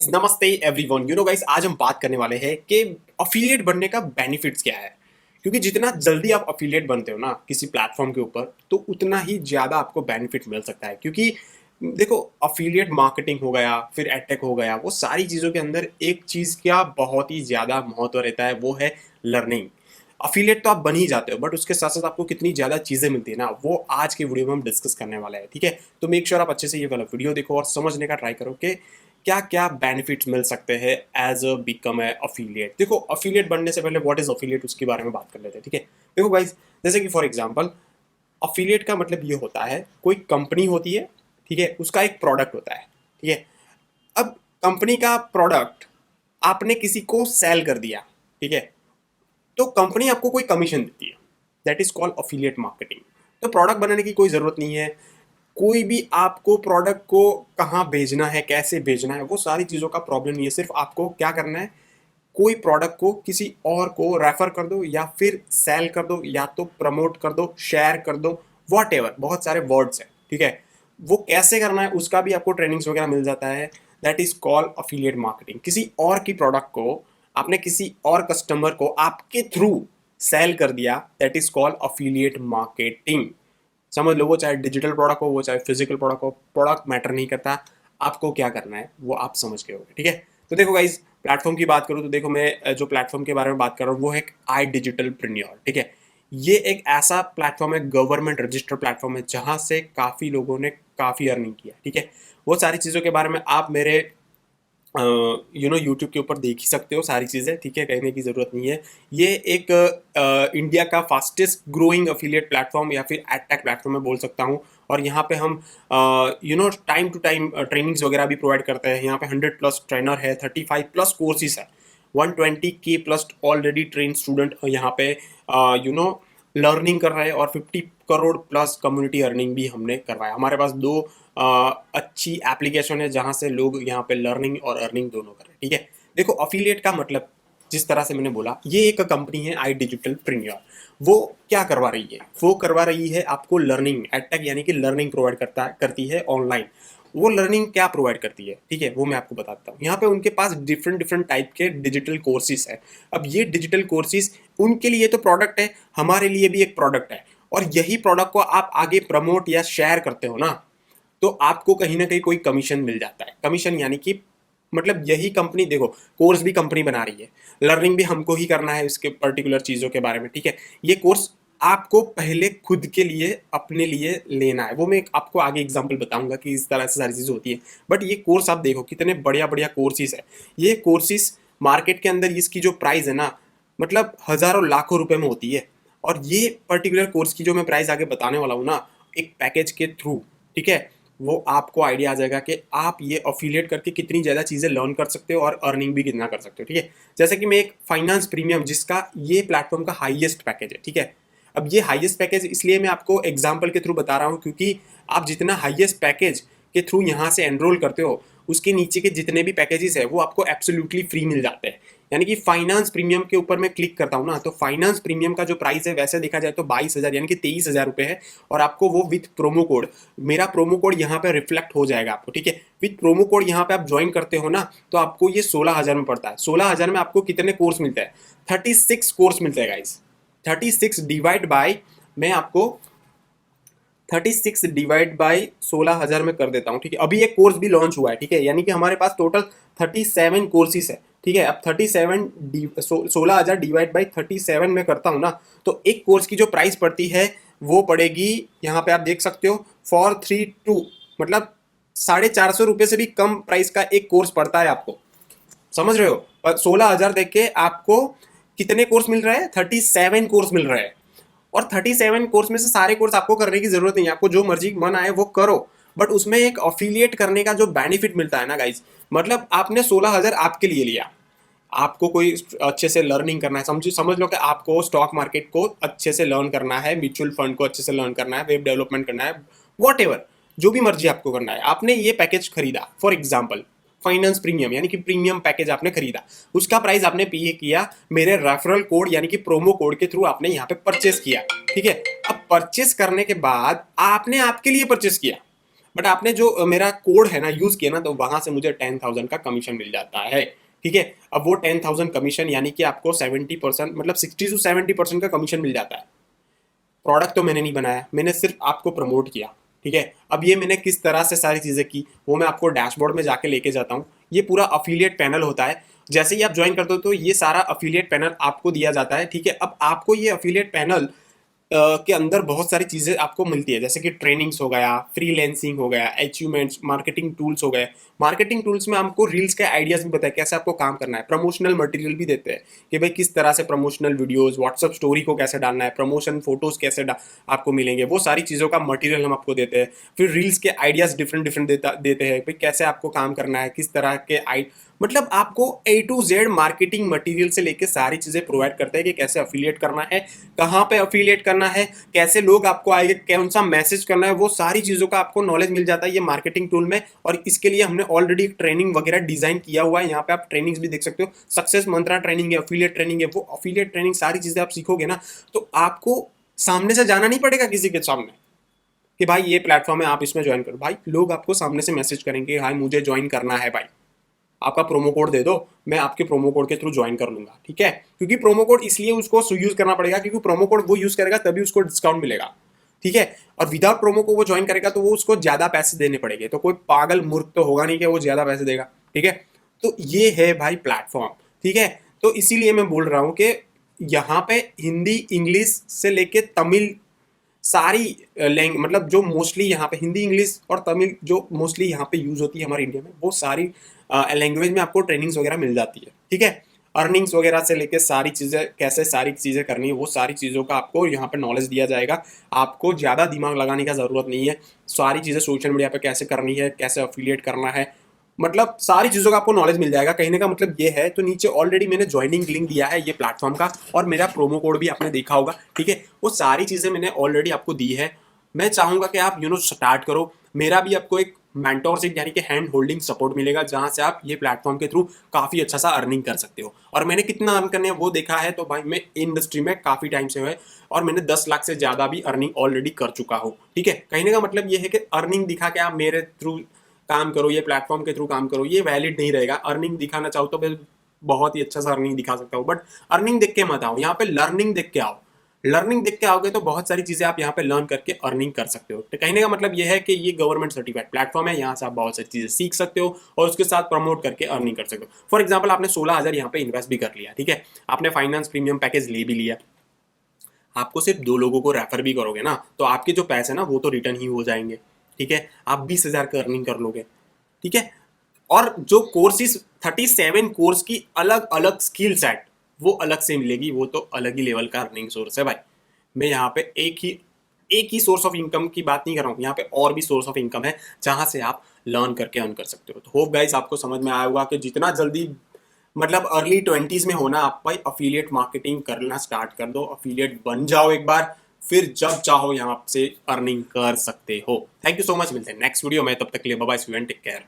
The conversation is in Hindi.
नमस्ते एवरीवन। गाइस, आज हम बात करने वाले हैं कि अफिलिएट बनने का बेनिफिट्स क्या है। क्योंकि जितना जल्दी आप अफिलिएट बनते हो ना किसी प्लेटफॉर्म के ऊपर, तो उतना ही ज़्यादा आपको बेनिफिट मिल सकता है। क्योंकि देखो, अफिलिएट मार्केटिंग हो गया, फिर एडटेक हो गया, वो सारी चीज़ों के अंदर एक चीज़ का बहुत ही ज़्यादा महत्व रहता है, वो है लर्निंग। अफिलिएट तो आप बन ही जाते हो, बट उसके साथ साथ आपको कितनी ज़्यादा चीज़ें मिलती है ना, वो आज की वीडियो में हम डिस्कस करने वाले हैं। ठीक है, तो मेक श्योर आप अच्छे से ये वाला वीडियो देखो और समझने का ट्राई करो कि क्या क्या बेनिफिट्स मिल सकते हैं as a become a affiliate. देखो, अफिलिएट बनने से पहले व्हाट इज अफिलिएट, उसके बारे में बात कर लेते हैं। ठीक है, देखो गाइस, जैसे कि फॉर एग्जांपल, अफिलिएट का मतलब ये होता है, कोई कंपनी होती है, ठीक है, उसका एक प्रोडक्ट होता है। ठीक है, अब कंपनी का प्रोडक्ट आपने किसी को सेल कर दिया, ठीक है, तो कंपनी आपको कोई कमीशन देती है, that is called affiliate marketing. तो प्रोडक्ट बनाने की कोई ज़रूरत नहीं है, कोई भी आपको प्रोडक्ट को कहाँ भेजना है, कैसे भेजना है, वो सारी चीज़ों का प्रॉब्लम नहीं है। सिर्फ आपको क्या करना है, कोई प्रोडक्ट को किसी और को रेफर कर दो, या फिर सेल कर दो, या तो प्रमोट कर दो, शेयर कर दो, वॉट एवर, बहुत सारे वर्ड्स हैं। ठीक है, वो कैसे करना है उसका भी आपको ट्रेनिंग्स वगैरह मिल जाता है। That is called affiliate marketing. किसी और की प्रोडक्ट को आपने किसी और कस्टमर को आपके थ्रू सेल कर दिया, that is called affiliate marketing. समझ लो, वो चाहे डिजिटल प्रोडक्ट हो, वो चाहे फिजिकल प्रोडक्ट हो, प्रोडक्ट मैटर नहीं करता, आपको क्या करना है वो आप समझ गए होगे। ठीक है, तो देखो गाइज, प्लेटफॉर्म की बात करूँ तो देखो, मैं जो प्लेटफॉर्म के बारे में बात कर रहा हूँ वो है आई डिजिटल प्रीन्योर। ठीक है, ये एक ऐसा प्लेटफॉर्म है, गवर्नमेंट रजिस्टर्ड प्लेटफॉर्म है, जहाँ से काफ़ी लोगों ने काफ़ी अर्निंग किया। ठीक है, वो सारी चीज़ों के बारे में आप मेरे यूट्यूब के ऊपर देख ही सकते हो सारी चीज़ें। ठीक है, कहने की ज़रूरत नहीं है। ये एक इंडिया का फास्टेस्ट ग्रोइंग अफिलिएट प्लेटफॉर्म या फिर एडटेक प्लेटफॉर्म मैं बोल सकता हूँ। और यहाँ पे हम टाइम टू टाइम ट्रेनिंग्स वगैरह भी प्रोवाइड करते हैं। यहाँ पे 100+ ट्रेनर है, 35+ कोर्सेज है, 120K plus already train student यहाँ पे लर्निंग कर रहे हैं, और 50 करोड़ प्लस कम्युनिटी अर्निंग भी हमने करवाया। हमारे पास दो अच्छी एप्लीकेशन है जहाँ से लोग यहाँ पे लर्निंग और अर्निंग दोनों कर रहे हैं। ठीक है, देखो, अफिलिएट का मतलब, जिस तरह से मैंने बोला, ये एक कंपनी है आई डिजिटल प्रीन्योर। वो क्या करवा रही है, वो करवा रही है आपको लर्निंग, एडटेक यानी कि लर्निंग प्रोवाइड करती है ऑनलाइन। वो लर्निंग क्या प्रोवाइड करती है, ठीक है, वो मैं आपको बताता हूँ। यहाँ पे उनके पास डिफरेंट डिफरेंट टाइप के डिजिटल कोर्सेज है। अब ये डिजिटल कोर्सेज उनके लिए तो प्रोडक्ट है, हमारे लिए भी एक प्रोडक्ट है। और यही प्रोडक्ट को आप आगे प्रमोट या शेयर करते हो ना, तो आपको कहीं ना कहीं कोई कमीशन मिल जाता है। कमीशन यानी कि मतलब यही कंपनी, देखो, कोर्स भी कंपनी बना रही है, लर्निंग भी हमको ही करना है इसके पर्टिकुलर चीज़ों के बारे में। ठीक है, ये कोर्स आपको पहले खुद के लिए, अपने लिए लेना है। वो मैं आपको आगे एग्जांपल बताऊंगा कि इस तरह से सारी चीज़ें होती है। बट ये कोर्स आप देखो, कितने बढ़िया बढ़िया कोर्सेज है। ये कोर्सेज मार्केट के अंदर इसकी जो प्राइस है ना, मतलब हज़ारों लाखों रुपए में होती है। और ये पर्टिकुलर कोर्स की जो मैं प्राइस आगे बताने वाला हूँ ना, एक पैकेज के थ्रू, ठीक है, वो आपको आइडिया आ जाएगा कि आप ये अफिलिएट करके कितनी ज़्यादा चीज़ें लर्न कर सकते हो और अर्निंग भी कितना कर सकते हो। ठीक है, जैसे कि मैं एक फाइनेंस प्रीमियम, जिसका ये प्लेटफॉर्म का हाईएस्ट पैकेज है। ठीक है, अब ये हाईएस्ट पैकेज इसलिए मैं आपको एग्जांपल के थ्रू बता रहा हूँ, क्योंकि आप जितना हाईएस्ट पैकेज के थ्रू यहाँ से एनरोल करते हो, उसके नीचे के जितने भी पैकेजेस है वो आपको एब्सोल्युटली फ्री मिल जाते हैं। यानी कि फाइनेंस प्रीमियम के ऊपर मैं क्लिक करता हूँ ना, तो फाइनेंस प्रीमियम का जो प्राइस है वैसे देखा जाए तो 22,000 यानी कि 23,000 रुपये है। और आपको वो विथ प्रोमो कोड, मेरा प्रोमो कोड यहाँ पे रिफ्लेक्ट हो जाएगा आपको। ठीक है, विथ प्रोमो कोड यहाँ पे आप ज्वाइन करते हो ना, तो आपको ये 16,000 में पड़ता है। 16,000 में आपको कितने कोर्स मिलते हैं? 36 कोर्स मिलते हैं गाइस। 36 डिवाइड बाई, मैं आपको 36 डिवाइड बाई 16,000 में कर देता हूँ। ठीक है, अभी एक कोर्स भी लॉन्च हुआ है। ठीक है, यानी कि हमारे पास टोटल 37 कोर्सेज है। ठीक है, अब 16,000 डिवाइड बाई 37 में करता हूँ ना, तो एक कोर्स की जो प्राइस पड़ती है वो पड़ेगी, यहाँ पे आप देख सकते हो, 432, मतलब 450 रुपये से भी कम प्राइस का एक कोर्स पड़ता है आपको। समझ रहे हो? और 16,000 देख के आपको कितने कोर्स मिल रहे हैं? 37 कोर्स मिल रहे हैं। और 37 कोर्स में से सारे कोर्स आपको करने की जरूरत नहीं है, आपको जो मर्जी मन आए वो करो। बट उसमें एक अफिलिएट करने का जो बेनिफिट मिलता है ना गाइज, मतलब आपने 16,000 आपके लिए लिया, आपको कोई अच्छे से लर्निंग करना है, समझ लो कि आपको स्टॉक मार्केट को अच्छे से लर्न करना है, म्यूचुअल फंड को अच्छे से लर्न करना है, वेब डेवलपमेंट करना है, वॉट एवर, जो भी मर्जी आपको करना है। आपने ये पैकेज खरीदा, फॉर एग्जाम्पल फाइनेंस प्रीमियम, यानी कि प्रीमियम पैकेज आपने खरीदा, उसका प्राइस आपने पे किया, मेरे रेफरल कोड यानी कि प्रोमो कोड के थ्रू आपने यहाँ पे परचेस किया। ठीक है, अब परचेस करने के बाद आपने आपके लिए परचेस किया, बट आपने जो मेरा कोड है ना यूज किया ना, तो वहां से मुझे 10,000 का कमीशन मिल जाता है। ठीक है, अब वो 10,000 कमीशन यानी कि आपको 70%, मतलब 60 से 70% का कमीशन मिल जाता है। प्रोडक्ट तो मैंने नहीं बनाया, मैंने सिर्फ आपको प्रमोट किया। ठीक है, अब ये मैंने किस तरह से सारी चीज़ें की वो मैं आपको डैशबोर्ड में जाके लेके जाता हूँ। ये पूरा अफिलिएट पैनल होता है। जैसे ही आप ज्वाइन करते हो तो ये सारा अफिलिएट पैनल आपको दिया जाता है। ठीक है, अब आपको ये अफिलिएट पैनल के अंदर बहुत सारी चीज़ें आपको मिलती है, जैसे कि ट्रेनिंग्स हो गया, फ्रीलैंसिंग हो गया, अचीवमेंट्स, मार्केटिंग टूल्स हो गए। मार्केटिंग टूल्स में हमको रील्स के आइडियाज़ भी बताए कैसे आपको काम करना है। प्रमोशनल मटेरियल भी देते हैं कि भाई किस तरह से प्रमोशनल वीडियोस, व्हाट्सअप स्टोरी को कैसे डालना है, प्रमोशन फोटोज कैसे आपको मिलेंगे, वो सारी चीज़ों का मटेरियल हम आपको देते हैं। फिर रील्स के आइडियाज़ डिफरेंट डिफरेंट देते हैं, भाई कैसे आपको काम करना है, किस तरह के मतलब आपको A to Z marketing material से लेके सारी चीज़ें प्रोवाइड करते हैं कि कैसे अफिलिएट करना है, कहाँ पे अफिलिएट करना है, कैसे लोग आपको आएंगे, कौन सा मैसेज करना है, वो सारी चीज़ों का आपको नॉलेज मिल जाता है ये मार्केटिंग टूल में। और इसके लिए हमने ऑलरेडी ट्रेनिंग वगैरह डिजाइन किया हुआ है, यहाँ पे आप ट्रेनिंग्स भी देख सकते हो। सक्सेस मंत्रा ट्रेनिंग है, अफिलिएट ट्रेनिंग है, वो अफिलिएट ट्रेनिंग सारी चीज़ें आप सीखोगे ना, तो आपको सामने से जाना नहीं पड़ेगा किसी के सामने कि भाई ये प्लेटफॉर्म है आप इसमें ज्वाइन करो। भाई लोग आपको सामने से मैसेज करेंगे, हाय मुझे ज्वाइन करना है भाई, आपका प्रोमो कोड दे दो, मैं आपके प्रोमो कोड के थ्रू ज्वाइन कर लूंगा। ठीक है, क्योंकि प्रोमो कोड इसलिए उसको यूज करना पड़ेगा क्योंकि प्रोमो कोड वो यूज करेगा तभी उसको डिस्काउंट मिलेगा। ठीक है, और विदाउट प्रोमो को वो ज्वाइन करेगा तो वो उसको ज्यादा पैसे देने पड़ेंगे, तो कोई पागल मूर्ख तो होगा नहीं कि वो ज्यादा पैसे देगा। ठीक है, तो ये है भाई प्लेटफॉर्म। ठीक है, तो इसीलिए मैं बोल रहा हूँ कि यहाँ पे हिंदी इंग्लिश से लेके तमिल सारी लैंग्वेज, मतलब जो मोस्टली यहाँ पे हिंदी इंग्लिश और तमिल जो मोस्टली यहाँ पे यूज होती है हमारे इंडिया में, वो सारी लैंग्वेज में आपको ट्रेनिंग्स वगैरह मिल जाती है। ठीक है, अर्निंग्स वगैरह से लेके सारी चीज़ें कैसे सारी चीज़ें करनी है वो सारी चीज़ों का आपको यहाँ पे नॉलेज दिया जाएगा। आपको ज़्यादा दिमाग लगाने का ज़रूरत नहीं है, सारी चीज़ें सोशल मीडिया पे कैसे करनी है, कैसे अफिलिएट करना है, मतलब सारी चीज़ों का आपको नॉलेज मिल जाएगा। कहने का मतलब ये है, तो नीचे ऑलरेडी मैंने ज्वाइनिंग लिंक दिया है ये प्लेटफॉर्म का, और मेरा प्रोमो कोड भी आपने देखा होगा। ठीक है, वो सारी चीज़ें मैंने ऑलरेडी आपको दी है। मैं चाहूँगा कि आप स्टार्ट करो। मेरा भी आपको एक मेंटोरशिप यानी कि हैंड होल्डिंग सपोर्ट मिलेगा, जहाँ से आप ये प्लेटफॉर्म के थ्रू काफ़ी अच्छा सा अर्निंग कर सकते हो। और मैंने कितना अर्न करने वो देखा है, तो भाई मैं इंडस्ट्री में काफ़ी टाइम से है और मैंने 10 लाख से ज़्यादा भी अर्निंग ऑलरेडी कर चुका हूँ। ठीक है, कहने का मतलब ये है कि अर्निंग दिखा के आप मेरे थ्रू काम करो, ये प्लेटफॉर्म के थ्रू काम करो, ये वैलिड नहीं रहेगा। अर्निंग दिखाना चाहो तो मैं बहुत ही अच्छा सा अर्निंग दिखा सकता हूँ, बट अर्निंग देख के मत आओ, यहाँ पे लर्निंग देख के आओ। लर्निंग देख के आओगे तो बहुत सारी चीजें आप यहाँ पे लर्न करके अर्निंग कर सकते हो। तो कहने का मतलब ये है कि ये गवर्नमेंट सर्टिफाइड प्लेटफॉर्म है, यहाँ से आप बहुत सारी चीजें सीख सकते हो और उसके साथ प्रमोट करके अर्निंग कर सकते हो। फॉर एग्जाम्पल आपने 16,000 यहाँ पे इन्वेस्ट भी कर लिया। ठीक है, आपने फाइनेंस प्रीमियम पैकेज ले भी लिया, आपको सिर्फ 2 लोगों को रेफर भी करोगे ना, तो आपके जो पैसे ना वो तो रिटर्न ही हो जाएंगे। ठीक है, आप 20,000 का अर्निंग कर लोगे। ठीक है, और जो कोर्सेज 37 कोर्स की अलग अलग स्किल सेट वो अलग से मिलेगी, वो तो अलग ही लेवल का अर्निंग सोर्स है भाई। मैं यहाँ पे एक ही सोर्स ऑफ इनकम की बात नहीं कर रहा हूँ, यहाँ पे और भी सोर्स ऑफ इनकम है जहाँ से आप लर्न करके अर्न कर सकते हो। तो होप गाइस आपको समझ में आया होगा कि जितना जल्दी, मतलब अर्ली 20s में होना, आप भाई अफिलिएट मार्केटिंग करना स्टार्ट कर दो, अफिलिएट बन जाओ एक बार, फिर जब चाहो यहाँ से अर्निंग कर सकते हो। थैंक यू सो मच, मिलते हैं नेक्स्ट वीडियो में, तब तक के लिए बाय बाय, टेक केयर।